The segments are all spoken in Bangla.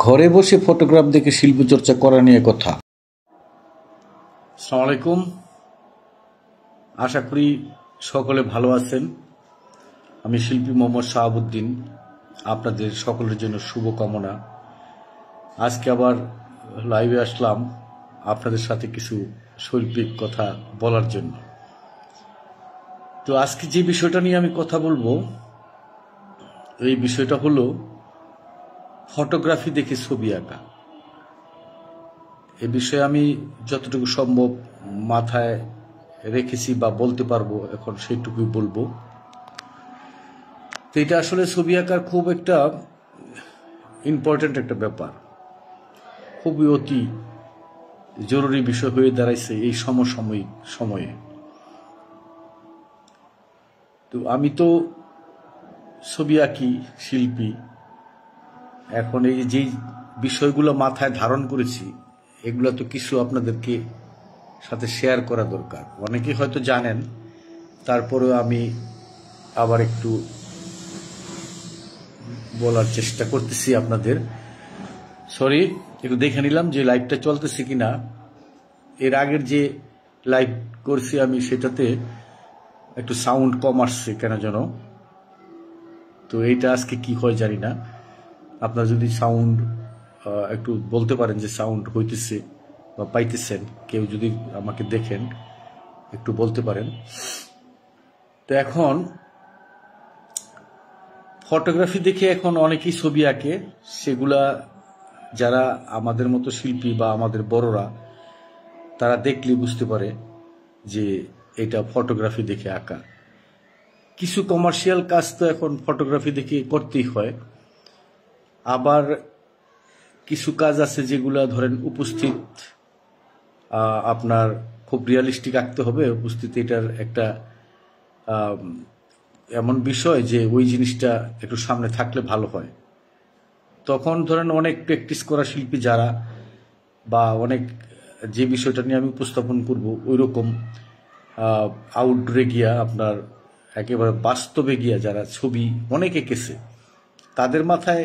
ঘরে বসে ফটোগ্রাফ দেখে শিল্পচর্চা করা নিয়ে কথা। আসসালামু আলাইকুম, আশা করি সকলে ভালো আছেন। আমি শিল্পী মোহাম্মদ শাহাবুদ্দিন, আপনাদের সকলের জন্য শুভকামনা। আজকে আবার লাইভে আসলাম আপনাদের সাথে কিছু শৈল্পিক কথা বলার জন্য। তো আজকে যে বিষয়টা নিয়ে আমি কথা বলবো, এই বিষয়টা হলো ফটোগ্রাফি দেখে ছবি আঁকা। এ বিষয়ে আমি যতটুকু সম্ভব মাথায় রেখেছি বা বলতে পারবো, এখন সেইটুকুই বলবো। তো এটা আসলে ছবি আঁকার খুব একটা ইম্পর্টেন্ট একটা ব্যাপার, খুবই অতি জরুরি বিষয় হয়ে দাঁড়াইছে এই সমসাময়িক সময়ে। তো আমি তো ছবি আঁকি, শিল্পী। এখন এই যেই বিষয়গুলো মাথায় ধারণ করেছি, এগুলো তো কিছু আপনাদেরকে সাথে শেয়ার করা দরকার। অনেকে হয়তো জানেন, তারপরেও আমি আবার একটু বলার চেষ্টা করতেছি আপনাদের। সরি, একটু দেখে নিলাম যে লাইভটা চলতেছে কিনা। এর আগের যে লাইভ করছি আমি, সেটাতে একটু সাউন্ড কম আসছে কেন যেন। তো এইটা আজকে কি হয় জানি না। আপনারা যদি সাউন্ড একটু বলতে পারেন যে সাউন্ড হইতেছে বা পাইতেছেন, কেউ যদি আমাকে দেখেন একটু বলতে পারেন। তো এখন ফটোগ্রাফি দেখে এখন অনেকেই ছবি আঁকে। সেগুলা যারা আমাদের মতো শিল্পী বা আমাদের বড়রা, তারা দেখলে বুঝতে পারে যে এটা ফটোগ্রাফি দেখে আঁকা। কিছু কমার্শিয়াল কাজ তো এখন ফটোগ্রাফি দেখে করতেই হয়। আবার কিছু কাজ আছে যেগুলা ধরেন উপস্থিত, আপনার খুব রিয়ালিস্টিক আঁকতে হবে। উপস্থিত এটার একটা এমন বিষয় যে ওই জিনিসটা একটু সামনে থাকলে ভালো হয়। তখন ধরেন অনেক প্র্যাকটিস করা শিল্পী যারা, বা অনেক যে বিষয়টা নিয়ে আমি উপস্থাপন করব ওই রকম আউটডোরে গিয়া, আপনার একেবারে বাস্তবে গিয়া যারা ছবি অনেক এঁকেছে, তাদের মাথায়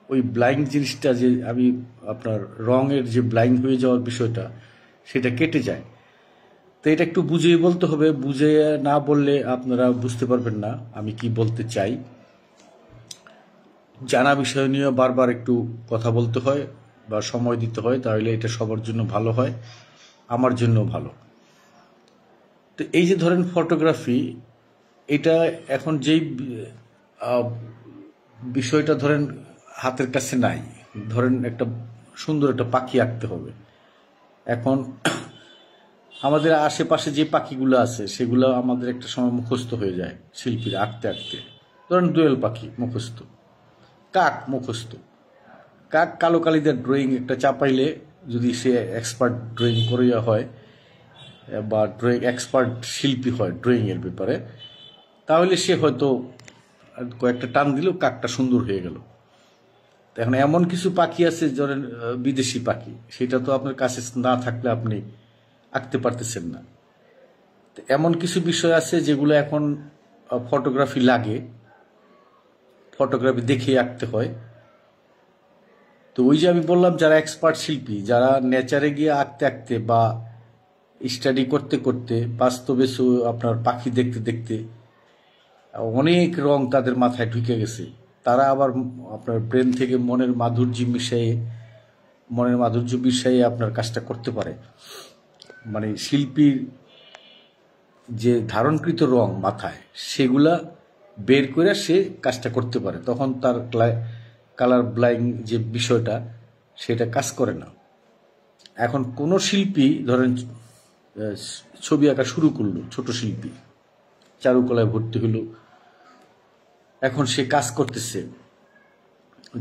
ওই ব্লাইন্ড জিনিসটা, যে আমি আপনার রঙের যে ব্লাইন্ড হয়ে যাওয়ার বিষয়টা, সেটা কেটে যায়। তো এটা একটু বুঝিয়ে বলতে হবে, বুঝে না বললে আপনারা বুঝতে পারবেন না আমি কি বলতে চাই। জানা বিষয় নিয়ে বারবার একটু কথা বলতে হয় বা সময় দিতে হয়, তাহলে এটা সবার জন্য ভালো হয়, আমার জন্য ভালো। তো এই যে ধরেন ফটোগ্রাফি, এটা এখন যেই বিষয়টা ধরেন হাতের কাছে নাই, ধরেন একটা সুন্দর একটা পাখি আঁকতে হবে। এখন আমাদের আশেপাশে যে পাখিগুলো আছে, সেগুলো আমাদের একটা সময় মুখস্থ হয়ে যায় শিল্পীরা আঁকতে আঁকতে। ধরেন দোয়েল পাখি মুখস্থ, কাক মুখস্থ। কাক কালো কালিদের ড্রয়িং একটা চাপাইলে, যদি সে এক্সপার্ট ড্রয়িং করিয়া হয় বা ড্রয়িং এক্সপার্ট শিল্পী হয় ড্রয়িংয়ের ব্যাপারে, তাহলে সে হয়তো কয়েকটা টান দিলেও কাকটা সুন্দর হয়ে গেল। এখন এমন কিছু পাখি আছে ধরেন বিদেশি পাখি, সেটা তো আপনার কাছে না থাকলে আপনি আঁকতে পারতেছেন না। এমন কিছু বিষয় আছে যেগুলো এখন ফটোগ্রাফি লাগে, ফটোগ্রাফি দেখে আঁকতে হয়। তো ওই যে আমি বললাম, যারা এক্সপার্ট শিল্পী, যারা নেচারে গিয়ে আঁকতে আঁকতে বা স্টাডি করতে করতে, বাস্তবে আপনার পাখি দেখতে দেখতে অনেক রং তাদের মাথায় ঢুকে গেছে, তারা আবার আপনার ব্রেন থেকে মনের মাধুর্য মিশিয়ে আপনার কাজটা করতে পারে। মানে শিল্পীর যে ধারণকৃত রং মাথায়, সেগুলা বের করে সে কাজটা করতে পারে। তখন তার কালার ব্লাইন্ড যে বিষয়টা, সেটা কাজ করে না। এখন কোনো শিল্পী ধরেন ছবি আঁকা শুরু করলো, ছোট শিল্পী চারুকলায় ভর্তি হলো, এখন সে কাজ করতেছে।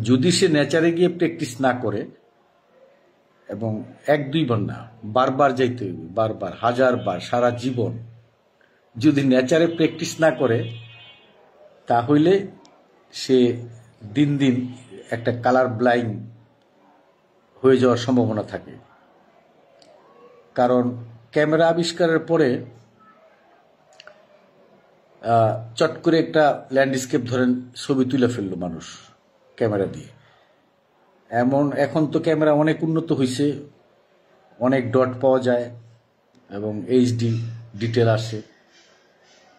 যদি সে নেচারে গিয়ে প্র্যাকটিস না করে, এবং এক দুইবার না, বারবার যাইতে হইবে, বারবার, 1000 বার, সারা জীবন যদি নেচারে প্র্যাকটিস না করে, তাহলে সে দিন দিন একটা কালার ব্লাইন্ড হয়ে যাওয়ার সম্ভাবনা থাকে। কারণ ক্যামেরা আবিষ্কারের পরে চট করে একটা ল্যান্ডস্কেপ ধরেন ছবি তুলে ফেললো মানুষ ক্যামেরা দিয়ে, এখন তো ক্যামেরা অনেক উন্নত হয়েছে, অনেক ডট পাওয়া যায় এবং এইচডি ডিটেল আসে।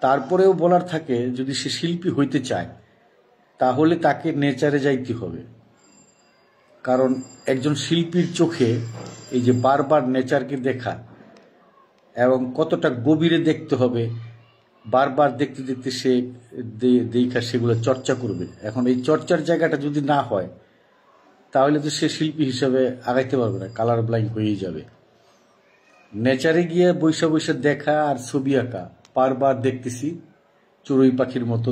তারপরেও বলার থাকে, যদি সে শিল্পী হইতে চায় তাহলে তাকে নেচারে যাইতে হবে। কারণ একজন শিল্পীর চোখে এই যে বারবার নেচারকে দেখা এবং কতটা গভীরে দেখতে হবে, বারবার দেখতে দেখতে সে দেখা সেগুলো চর্চা করবে। এখন এই চর্চার জায়গাটা যদি না হয় তাহলে তো সে শিল্পী হিসাবে আগাইতে পারবে না, কালার ব্লাইন্ড হয়েই যাবে। নেচারে গিয়ে বৈশা বৈশা দেখা আর ছবি আঁকা, বারবার দেখতেছি, চড়ুই পাখির মতো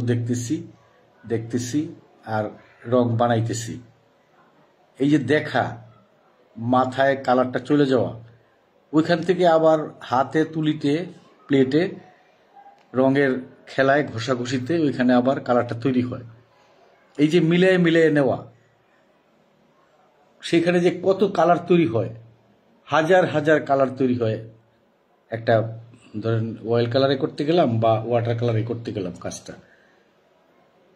দেখতেছি আর রং বানাইতেছি। এই যে দেখা, মাথায় কালারটা চলে যাওয়া, ওইখান থেকে আবার হাতে তুলিতে প্লেটে রঙের খেলায় ঘষাঘষিতে ওইখানে আবার কালারটা তৈরি হয়। এই যে মিলিয়ে নেওয়া, সেখানে যে কত কালার তৈরি হয়, হাজার হাজার কালার তৈরি হয়। একটা ধরেন অয়েল কালারে করতে গেলাম বা ওয়াটার কালারে করতে গেলাম কাজটা,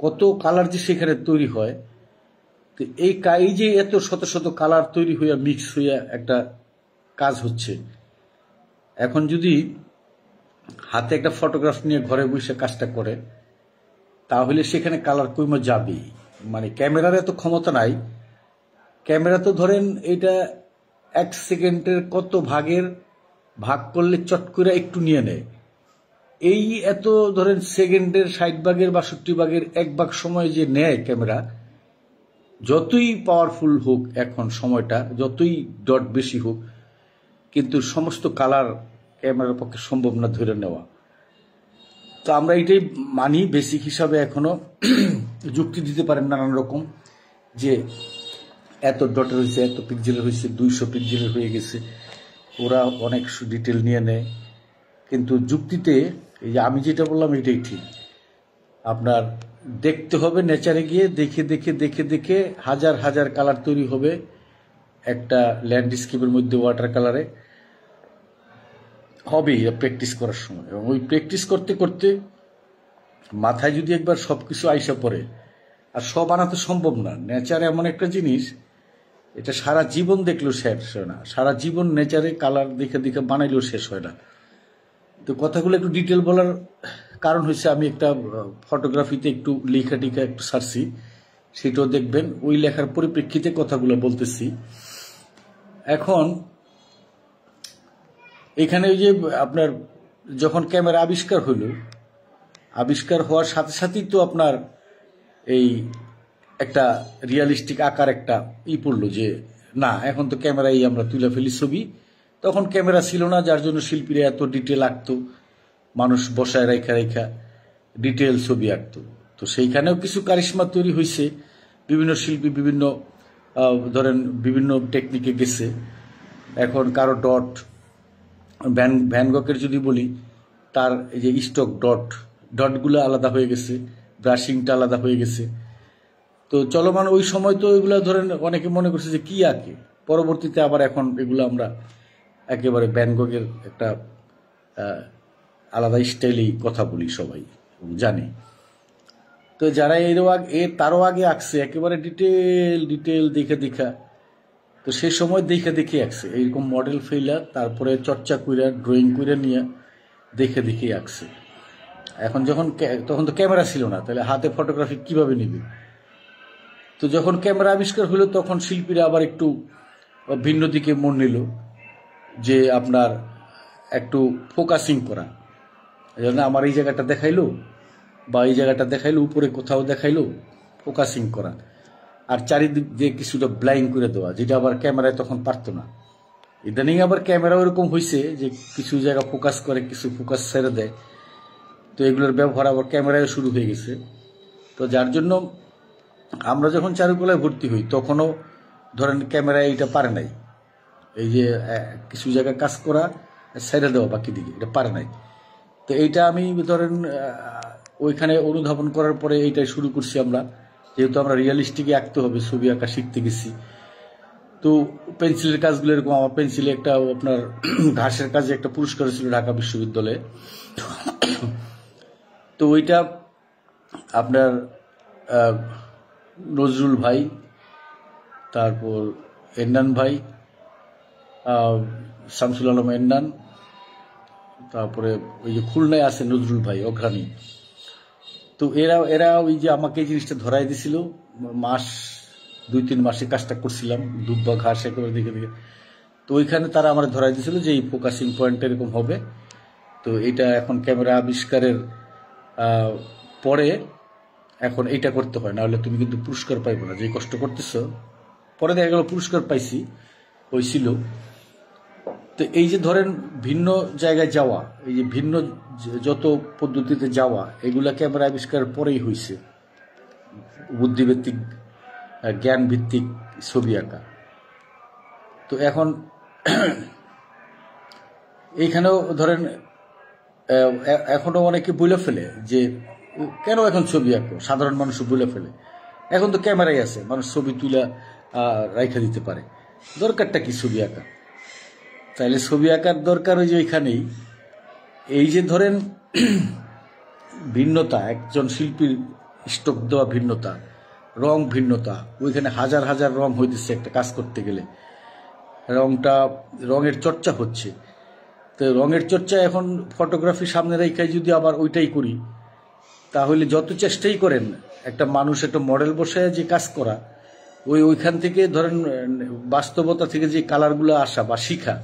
কত কালার যে সেখানে তৈরি হয়। তো এই যে এত শত শত কালার তৈরি হইয়া মিক্স হইয়া একটা কাজ হচ্ছে, এখন যদি হাতে একটা ফটোগ্রাফ নিয়ে ঘরে বসে কাজটা করে তাহলে সেখানে কালার কইমা যাবেই। মানে ক্যামেরার এত ক্ষমতা নাই। ক্যামেরা তো ধরেন এটা 1 সেকেন্ডের কত ভাগ করলে চট করে একটু নিয়ে নেয়। এই এত ধরেন সেকেন্ডের 60 ভাগের 62 ভাগের 1 ভাগ সময় যে নেয় ক্যামেরা, যতই পাওয়ারফুল হোক এখন সময়টা, যতই ডট বেশি হোক, কিন্তু সমস্ত কালার ক্যামেরার পক্ষে সম্ভব না ধরে নেওয়া। তো আমরা এটাই মানি বেসিক হিসাবে, এখনো যুক্তি দিতে পারেন নানান রকম যে এত ডটের হয়েছে, এত পিক্সেলের হয়েছে, 200 পিক্সেলের হয়ে গেছে, ওরা অনেক ডিটেল নিয়ে নেয়। কিন্তু যুক্তিতে এই যে আমি যেটা বললাম এটাই ঠিক। আপনার দেখতে হবে নেচারে গিয়ে, দেখে হাজার হাজার কালার তৈরি হবে একটা ল্যান্ডস্কেপের মধ্যে, ওয়াটার কালারে হবেই প্র্যাকটিস করার সময়। এবং ওই প্র্যাকটিস করতে করতে মাথায় যদি একবার সবকিছু আইসা পড়ে, আর সব আনা তো সম্ভব না। নেচার এমন একটা জিনিস, এটা সারা জীবন দেখলেও শেষ হয় না, সারা জীবন নেচারে কালার দেখে বানাইলেও শেষ হয় না। তো কথাগুলো একটু ডিটেল বলার কারণ হচ্ছে, আমি একটা ফটোগ্রাফিতে একটু লেখা টিখা একটু সারছি, সেটাও দেখবেন। ওই লেখার পরিপ্রেক্ষিতে কথাগুলো বলতেছি। এখন এখানে ওই যে আপনার যখন ক্যামেরা আবিষ্কার হলো, আবিষ্কার হওয়ার সাথে সাথেই তো আপনার এই একটা রিয়ালিস্টিক আকার একটা পড়লো যে না, এখন তো ক্যামেরাই আমরা তুলে ফেলি ছবি। তখন ক্যামেরা ছিল না, যার জন্য শিল্পীরা এত ডিটেল আঁকতো, মানুষ বসায় রেখা ডিটেল ছবি আঁকতো। তো সেইখানেও কিছু কারিশমা তৈরি হয়েছে, বিভিন্ন শিল্পী বিভিন্ন ধরেন বিভিন্ন টেকনিকে গেছে। এখন কারো ভ্যান গকের যদি বলি, তার এই যে স্টক ডটগুলো আলাদা হয়ে গেছে, ব্রাশিংটা আলাদা হয়ে গেছে। তো চলমান ওই সময় তো এগুলো ধরেন অনেকে মনে করছে যে কি আঁকে, পরবর্তীতে আবার এখন এগুলো আমরা একেবারে ভ্যান গকের একটা আলাদা স্টাইলেই কথা বলি সবাই জানে। তো যারা তারও আগে আঁকছে একেবারে ডিটেল দেখা, তো সেই সময় দেখে আঁকছে এইরকম মডেল ফেইলা, তারপরে চর্চা কইরা ড্রয়িং কইরা নিয়ে দেখে আঁকছে। এখন তখন তো ক্যামেরা ছিল না, তাহলে হাতে ফটোগ্রাফি কিভাবে নিবে? তো যখন ক্যামেরা আবিষ্কার হলো, তখন শিল্পীরা আবার একটু ভিন্ন দিকে মন নিল, যে আপনার একটু ফোকাসিং করা। এই জন্য আমার এই জায়গাটা দেখাইলো বা এই জায়গাটা দেখাইলো, উপরে কোথাও দেখাইলো, ফোকাসিং করা। আর চারিদিক দিয়ে কিছুটা ব্লাইন্ড করে দেওয়া, যেটা আবার ক্যামেরায় তখন পারতো না। ইদানিং আবার ক্যামেরা ওরকম হয়েছে যে কিছু জায়গা ফোকাস করে, কিছু ফোকাস ছেড়ে দেয়। তো এগুলোর ব্যবহার আবার ক্যামেরায় শুরু হয়ে গেছে। তো যার জন্য আমরা যখন চারুকলায় ভর্তি হই, তখনও ধরেন ক্যামেরায় এটা পারে নাই, এই যে কিছু জায়গায় কাজ করা ছেড়ে দেওয়া বাকি দিকে, এটা পারে নাই। তো এইটা আমি ধরেন ওইখানে অনুধাবন করার পরে এইটাই শুরু করছি আমরা, যেহেতু আমরা রিয়ালিস্টিকে আঁকতে হবে, ছবি আঁকা শিখতে গেছি। তো পেন্সিলের কাজগুলো এরকম, আমার পেন্সিলে একটা আপনার ঘাসের কাজে একটা পুরস্কার ছিল ঢাকা বিশ্ববিদ্যালয়ে। তো ওইটা আপনার নজরুল ভাই, তারপর এন্নান ভাই, শামসুল আলম এন্নান, তারপরে ওই যে খুলনায় আছে নজরুল ভাই অঘ্রাণী। তো এরা ওই যে আমাকে এই জিনিসটা ধরাই দিছিল, মাস 2-3 মাসে কাজটা করছিলাম, দুব্বা ঘাস একেবারে দিকে দিকে। তো ওইখানে তারা আমার ধরাই দিছিল যে এই ফোকাসিং পয়েন্ট এরকম হবে। তো এটা এখন ক্যামেরা আবিষ্কারের পরে এখন এইটা করতে হয়, নাহলে তুমি কিন্তু পুরস্কার পাইবে না, যে কষ্ট করতেছ। পরে দেখা গেল পুরস্কার পাইছি, হয়েছিল। তো এই যে ধরেন ভিন্ন জায়গায় যাওয়া, এই যে ভিন্ন যত পদ্ধতিতে যাওয়া, এগুলা ক্যামেরা আবিষ্কারের পরেই হয়েছে। বুদ্ধিভিত্তিক জ্ঞান ভিত্তিক ছবি আঁকা। তো এখন এইখানেও ধরেন এখনো অনেকে বলে ফেলে যে কেন এখন ছবি আঁকো, সাধারণ মানুষ বলে ফেলে এখন তো ক্যামেরাই আছে, মানুষ ছবি তুলে রাইখা দিতে পারে, দরকারটা কি ছবি আঁকা? তাহলে ছবি আঁকার দরকার ওই যে ওইখানেই, এই যে ধরেন ভিন্নতা, একজন শিল্পীর স্টক দেওয়া ভিন্নতা, রং ভিন্নতা, ওইখানে হাজার হাজার রং হইতেছে একটা কাজ করতে গেলে, রঙের চর্চা হচ্ছে। তো রঙের চর্চা এখন ফটোগ্রাফি সামনে রেখায় যদি আবার ওইটাই করি, তাহলে যত চেষ্টাই করেন একটা মানুষ একটা মডেল বসায় যে কাজ করা, ওইখান থেকে ধরেন বাস্তবতা থেকে যে কালারগুলো আসা বা শিখা,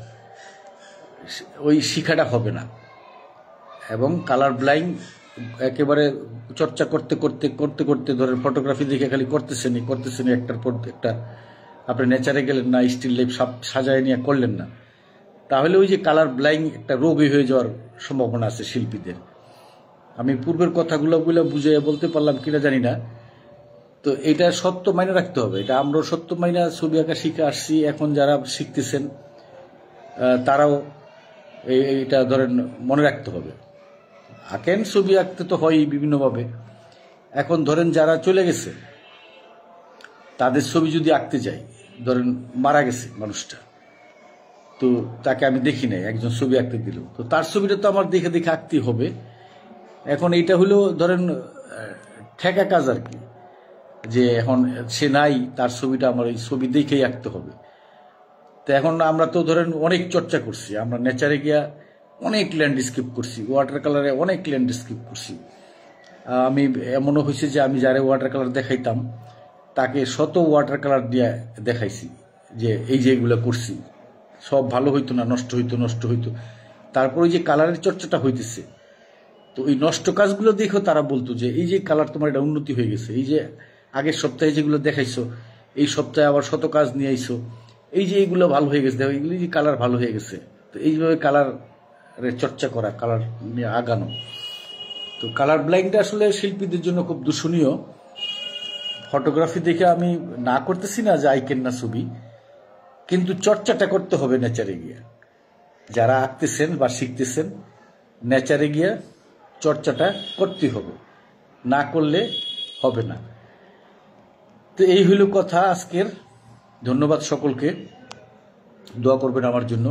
ওই শিখাটা হবে না। এবং কালার ব্লাইন্ড একেবারে চর্চা করতে করতে করতে করতে ধরেন ফটোগ্রাফি দেখে খালি করতেছেনি একটার পর একটা, আপনি নেচারে গেলেন না, স্টিল লাইফ সাজায় নিয়ে করলেন না, তাহলে ওই যে কালার ব্লাইন্ড একটা রোগী হয়ে যাওয়ার সম্ভাবনা আছে শিল্পীদের। আমি পূর্বের কথাগুলো বুঝে বলতে পারলাম কিনা জানি না। তো এটা সত্য মাইনে রাখতে হবে, এটা আমরাও সত্য মাইনা ছবি আঁকা শিখে আসছি। এখন যারা শিখতেছেন তারাও এইটা ধরেন মনে রাখতে হবে। আঁকেন, ছবি আঁকতে তো হয়ই বিভিন্নভাবে। এখন ধরেন যারা চলে গেছে তাদের ছবি যদি আঁকতে যাই, ধরেন মারা গেছে মানুষটা, তো তাকে আমি দেখি নাই, একজন ছবি আঁকতে দিল, তো তার ছবিটা তো আমার দেখে দেখে আঁকতেই হবে। এখন এইটা হলো ধরেন ঠেকা কাজ আর কি, যে এখন সে নাই, তার ছবিটা আমার এই ছবি দেখেই আঁকতে হবে। তো এখন আমরা তো ধরেন অনেক চর্চা করছি, আমরা নেচারে গিয়া অনেক ল্যান্ডস্কেপ করছি, ওয়াটার কালারে অনেক ল্যান্ডস্কেপ করছি। আমি এমনও হয়েছে যে আমি যারে ওয়াটার কালার দেখাইতাম তাকে শত ওয়াটার কালার দিয়ে দেখাইছি যে এই যে এগুলো করছি, সব ভালো হইতো না, নষ্ট হইতো। তারপর ওই যে কালারের চর্চাটা হইতেছে, তো ওই নষ্ট কাজগুলো দেখেও তারা বলতো যে এই যে কালার তোমার এটা উন্নতি হয়ে গেছে, এই যে আগের সপ্তাহে যেগুলো দেখাইছো এই সপ্তাহে আবার শত কাজ নিয়ে আইছো, এই যে এইগুলো ভালো হয়ে গেছে, দেখো এগুলি যে কালার ভালো হয়ে গেছে। তো এইভাবে কালারের চর্চা করা, কালার নিয়ে আগানো। তো কালার ব্লাইন্ডটা আসলে শিল্পীদের জন্য খুব দূষণীয়। ফটোগ্রাফি দেখে আমি না করতেছি না যে আইকেন না ছবি, কিন্তু চর্চাটা করতে হবে নেচারে গিয়া। যারা আঁকতেছেন বা শিখতেছেন, নেচারে গিয়া চর্চাটা করতে হবে, না করলে হবে না। তো এই হইল কথা আজকের। ধন্যবাদ সকলকে, দোয়া করবেন আমার জন্য।